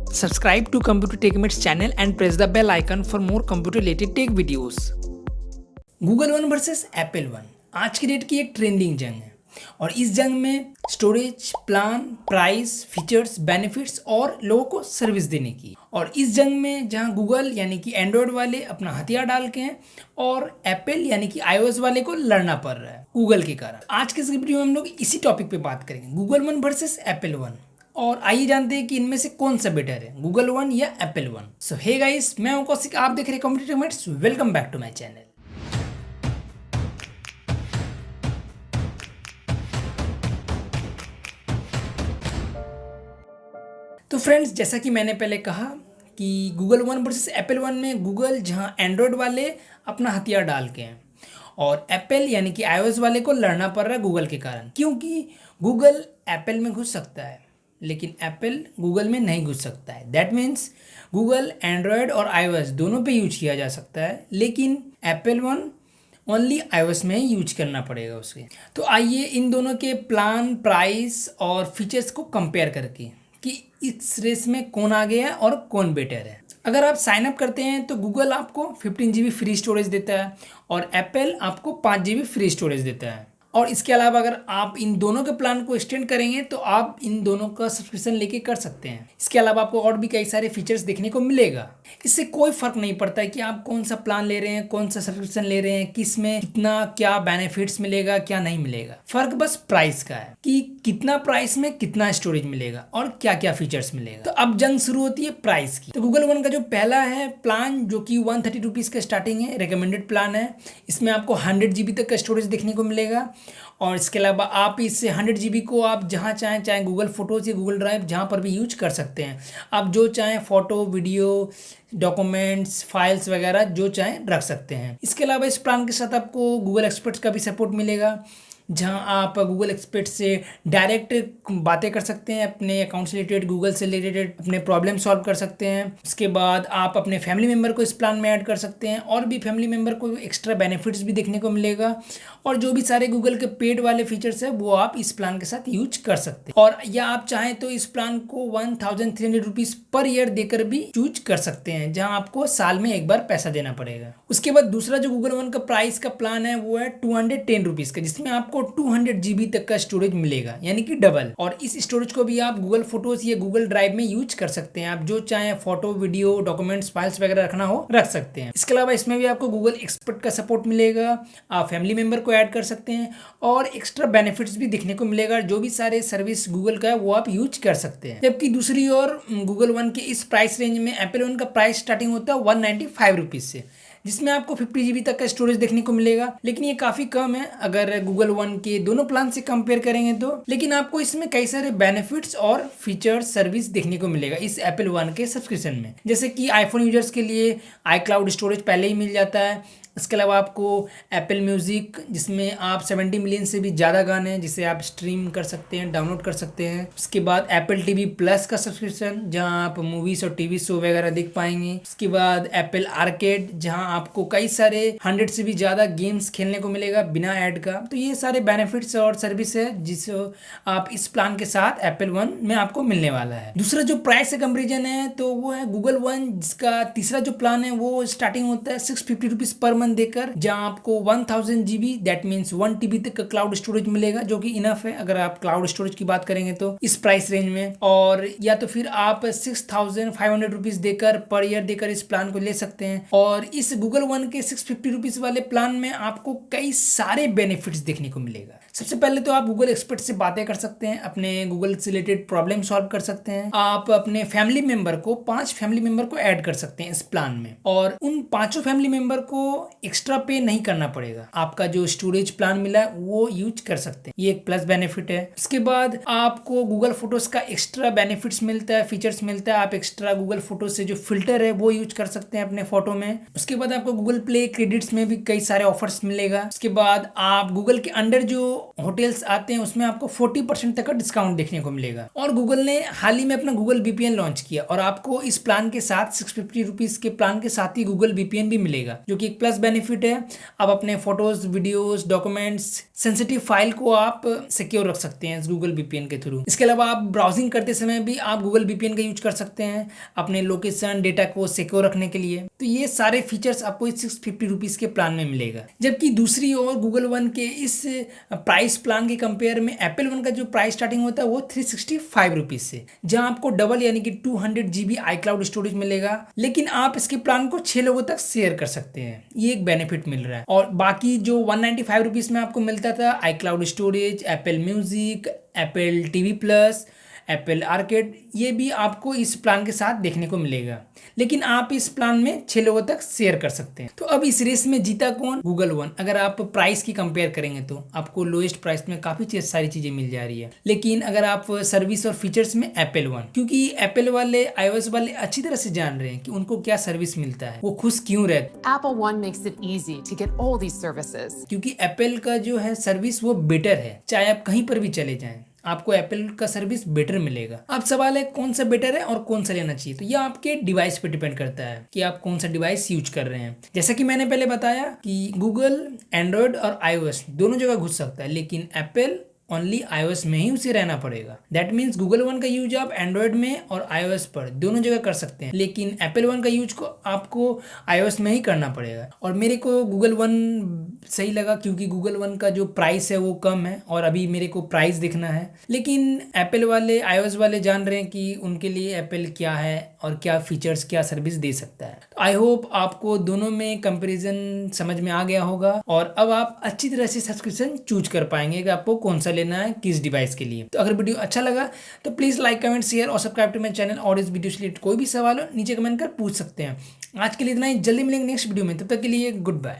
Subscribe to Computer TechMates channel and press the bell icon for more computer related tech videos. Google one versus Apple one आज की date की एक trending जंग है और इस जंग में storage, plan, price, features, benefits और लोगों को सर्विस देने की। और इस जंग में जहां गूगल यानी कि एंड्रॉयड वाले अपना हथियार डाल के हैं और एप्पल यानी कि iOS वाले को लड़ना पड़ रहा है गूगल के कारण। आज के इस वीडियो में हम लोग इसी टॉपिक पे बात करेंगे, Google one versus Apple one. और आइए जानते हैं कि इनमें से कौन सा बेटर है, गूगल वन या Apple one. So hey guys, मैं हूं कौशिक, आप देख रहे हैं computer Techmates. Welcome back to my channel. तो फ्रेंड्स, जैसा कि मैंने पहले कहा कि Google one versus Apple one में गूगल जहां एंड्रॉयड वाले अपना हथियार डाल के हैं और एप्पल यानी कि iOS वाले को लड़ना पड़ रहा है गूगल के कारण, क्योंकि गूगल एप्पल में घुस सकता है लेकिन एप्पल गूगल में नहीं घुस सकता है। दैट मीन्स गूगल एंड्रॉयड और iOS दोनों पे यूज किया जा सकता है, लेकिन एप्पल वन ओनली iOS में ही यूज करना पड़ेगा उसे। तो आइए इन दोनों के प्लान, प्राइस और फीचर्स को कंपेयर करके कि इस रेस में कौन आगे है और कौन बेटर है। अगर आप साइन अप करते हैं तो गूगल आपको 15 GB फ्री स्टोरेज देता है और एप्पल आपको 5 GB फ्री स्टोरेज देता है। और इसके अलावा अगर आप इन दोनों के प्लान को एक्सटेंड करेंगे तो आप इन दोनों का सब्सक्रिप्शन लेके कर सकते हैं। इसके अलावा आपको और भी कई सारे फीचर्स देखने को मिलेगा। इससे कोई फर्क नहीं पड़ता है कि आप कौन सा प्लान ले रहे हैं, कौन सा सब्सक्रिप्शन ले रहे हैं, किस में कितना क्या बेनिफिट्स मिलेगा, क्या नहीं मिलेगा। फर्क बस प्राइस का है कि कितना प्राइस में कितना स्टोरेज मिलेगा और क्या क्या फीचर्स मिलेगा। तो अब जंग शुरू होती है प्राइस की। तो गूगल वन का जो पहला है प्लान, जो कि 130 रुपीज़ का स्टार्टिंग है, रिकमेंडेड प्लान है। इसमें आपको 100 GB तक का स्टोरेज देखने को मिलेगा। और इसके अलावा आप इस 100 GB को आप जहाँ चाहें, चाहे गूगल फोटोज या गूगल ड्राइव, जहाँ पर भी यूज कर सकते हैं। आप जो चाहें फोटो, वीडियो, डॉक्यूमेंट्स, फाइल्स वगैरह जो चाहें रख सकते हैं। इसके अलावा इस प्लान के साथ आपको गूगल एक्सपर्ट्स का भी सपोर्ट मिलेगा, जहां आप गूगल एक्सपर्ट से डायरेक्ट बातें कर सकते हैं, अपने अकाउंट से रिलेटेड, गूगल से रिलेटेड अपने प्रॉब्लम सॉल्व कर सकते हैं। उसके बाद आप अपने फैमिली मेम्बर को इस प्लान में ऐड कर सकते हैं और भी फैमिली मेम्बर को एक्स्ट्रा बेनिफिट्स भी देखने को मिलेगा। और जो भी सारे गूगल के पेड वाले फीचर्स है वो आप इस प्लान के साथ यूज कर सकते हैं। और या आप चाहें तो इस प्लान को 1300 रुपीज़ पर ईयर देकर भी चूज कर सकते हैं, जहां आपको साल में एक बार पैसा देना पड़ेगा। उसके बाद दूसरा जो गूगल वन का प्राइस का प्लान है वो है 210 रुपीज़ का, जिसमें आपको 200 GB तक का स्टोरेज मिलेगा, यानी कि डबल। और इस स्टोरेज को भी आप गूगल फोटोज या गूगल ड्राइव में यूज कर सकते हैं। आप जो चाहें फोटो, वीडियो, डॉक्यूमेंट्स, फाइल्स वगैरह रखना हो रख सकते हैं। इसके अलावा इसमें भी आपको गूगल एक्सपर्ट का सपोर्ट मिलेगा, आप फैमिली मेंबर को ऐड कर सकते हैं और एक्स्ट्रा बेनिफिट्स भी देखने को मिलेगा। जो भी सारे सर्विस गूगल का है वो आप यूज कर सकते हैं। जबकि दूसरी ओर गूगल वन के इस प्राइस रेंज में एप्पल वन का प्राइस स्टार्टिंग होता है 195 रुपीज़ से, जिसमें आपको 50 GB तक का स्टोरेज देखने को मिलेगा। लेकिन ये काफ़ी कम है अगर गूगल वन के दोनों प्लान से कंपेयर करेंगे तो। लेकिन आपको इसमें कई सारे बेनिफिट्स और फीचर्स, सर्विस देखने को मिलेगा इस एप्पल वन के सब्सक्रिप्शन में। जैसे कि आईफोन यूजर्स के लिए iCloud स्टोरेज पहले ही मिल जाता है। इसके अलावा आपको एप्पल म्यूज़िक, जिसमें आप 70 मिलियन से भी ज़्यादा गाने हैं जिसे आप स्ट्रीम कर सकते हैं, डाउनलोड कर सकते हैं। उसके बाद एप्पल TV प्लस का सब्सक्रिप्शन, जहां आप मूवीज़ और टीवी शो वगैरह देख पाएंगे। उसके बाद एप्पल आर्केड, जहां आपको कई सारे 100 से भी ज़्यादा गेम्स खेलने को मिलेगा बिना ऐड का। तो ये सारे बेनिफिट्स और सर्विस है जिसे आप इस प्लान के साथ एप्पल वन में आपको मिलने वाला है। दूसरा जो प्राइस का कंपेरिजन है तो वो है गूगल वन, जिसका तीसरा जो प्लान है वो स्टार्टिंग होता है 650 रुपीज़ पर मंथ देकर, जहां आपको 1000 GB दैट मीन्स 1 TB तक का क्लाउड स्टोरेज मिलेगा, जो कि इनफ है अगर आप क्लाउड स्टोरेज की बात करेंगे तो इस प्राइस रेंज में। और या तो फिर आप 6500 रुपीज़ देकर पर ईयर देकर इस प्लान को ले सकते हैं। और इस गूगल वन के 650 रुपीज़ वाले प्लान में आपको कई सारे बेनिफिट्स देखने को मिलेगा। सबसे पहले तो आप गूगल एक्सपर्ट से बातें कर सकते हैं, अपने गूगल से रिलेटेड प्रॉब्लम सॉल्व कर सकते हैं। आप अपने फैमिली मेंबर को 5 फैमिली मेंबर को ऐड कर सकते हैं इस प्लान में, और उन 5 फैमिली मेंबर को एक्स्ट्रा पे नहीं करना पड़ेगा। आपका जो स्टोरेज प्लान मिला है वो यूज कर सकते हैं, ये एक प्लस बेनिफिट है। इसके बाद आपको गूगल फोटोज का एक्स्ट्रा बेनिफिट्स मिलता है, फीचर्स मिलता है। आप एक्स्ट्रा गूगल फोटोज से जो फिल्टर है वो यूज कर सकते हैं अपने फोटो में। उसके बाद आपको गूगल प्ले क्रेडिट्स में भी कई सारे ऑफर्स मिलेगा। उसके बाद आप गूगल के अंडर जो होटल्स आते हैं उसमें आपको 40% तक का डिस्काउंट देखने को मिलेगा। और गूगल ने हाल ही में अपना गूगल VPN लॉन्च किया और आपको इस प्लान के साथ 650 रुपीज़ के प्लान के साथ ही गूगल VPN भी मिलेगा, जो कि एक प्लस बेनिफिट है। आप अपने photos, videos, documents, sensitive file को आप सिक्योर रख सकते हैं इस गूगल VPN के थ्रू। इसके अलावा आप ब्राउजिंग करते समय भी आप गूगल VPN का यूज कर सकते हैं अपने लोकेशन डेटा को सिक्योर रखने के लिए। तो ये सारे फीचर्स आपको इस 650 रुपीज़ के प्लान में मिलेगा। जबकि दूसरी ओर गूगल वन के इस प्राइस प्लान के कंपेयर में एप्पल वन का जो प्राइस स्टार्टिंग होता है वो 365 रुपीज़ से, जहां आपको डबल यानी कि 200 GB iCloud स्टोरेज मिलेगा। लेकिन आप इसके प्लान को 6 लोगों तक शेयर कर सकते हैं, ये एक बेनिफिट मिल रहा है। और बाकी जो 195 रुपीज़ में आपको मिलता था iCloud storage, Apple music, Apple TV plus, Apple arcade, ये भी आपको इस प्लान के साथ देखने को मिलेगा। लेकिन आप इस प्लान में 6 लोगों तक शेयर कर सकते हैं। तो अब इस रेस में जीता कौन? Google one. अगर आप प्राइस की कंपेयर करेंगे तो आपको लोएस्ट प्राइस में काफ़ी सारी चीज़ें मिल जा रही है। लेकिन अगर आप सर्विस और फीचर्स में एप्पल वन, क्योंकि एप्पल वाले iOS वाले अच्छी तरह से जान रहे हैं कि उनको क्या सर्विस मिलता है, वो खुश क्यों रहते। Apple One makes it easy to get all these services. क्योंकि एप्पल का जो है सर्विस वो बेटर है, चाहे आप कहीं पर भी चले जाएं आपको एप्पल का सर्विस बेटर मिलेगा। अब सवाल है कौन सा बेटर है और कौन सा लेना चाहिए, तो यह आपके डिवाइस पे डिपेंड करता है कि आप कौन सा डिवाइस यूज कर रहे हैं। जैसा कि मैंने पहले बताया कि गूगल एंड्रॉयड और iOS दोनों जगह घुस सकता है, लेकिन एप्पल ओनली iOS में ही उसे रहना पड़ेगा। दैट मीन्स गूगल वन का यूज आप एंड्रॉयड में और iOS पर दोनों जगह कर सकते हैं, लेकिन एप्पल वन का यूज को आपको iOS में ही करना पड़ेगा। और मेरे को गूगल वन सही लगा क्योंकि गूगल वन का जो प्राइस है वो कम है और अभी मेरे को प्राइस देखना है। लेकिन एप्पल वाले, iOS वाले जान रहे हैं कि उनके लिए एप्पल क्या है और क्या फीचर्स, क्या सर्विस दे सकता है। तो आई होप आपको दोनों में कंपैरिजन समझ में आ गया होगा और अब आप अच्छी तरह से सब्सक्रिप्शन चूज कर पाएंगे कि आपको कौन सा लेना है किस डिवाइस के लिए। तो अगर वीडियो अच्छा लगा तो प्लीज़ लाइक, कमेंट, शेयर और सब्सक्राइब टू माई चैनल। और इस वीडियो से रिलेटेड कोई भी सवाल हो नीचे कमेंट कर पूछ सकते हैं। आज के लिए इतना ही, जल्दी मिलेंगे नेक्स्ट वीडियो में, तब तक के लिए गुड बाय।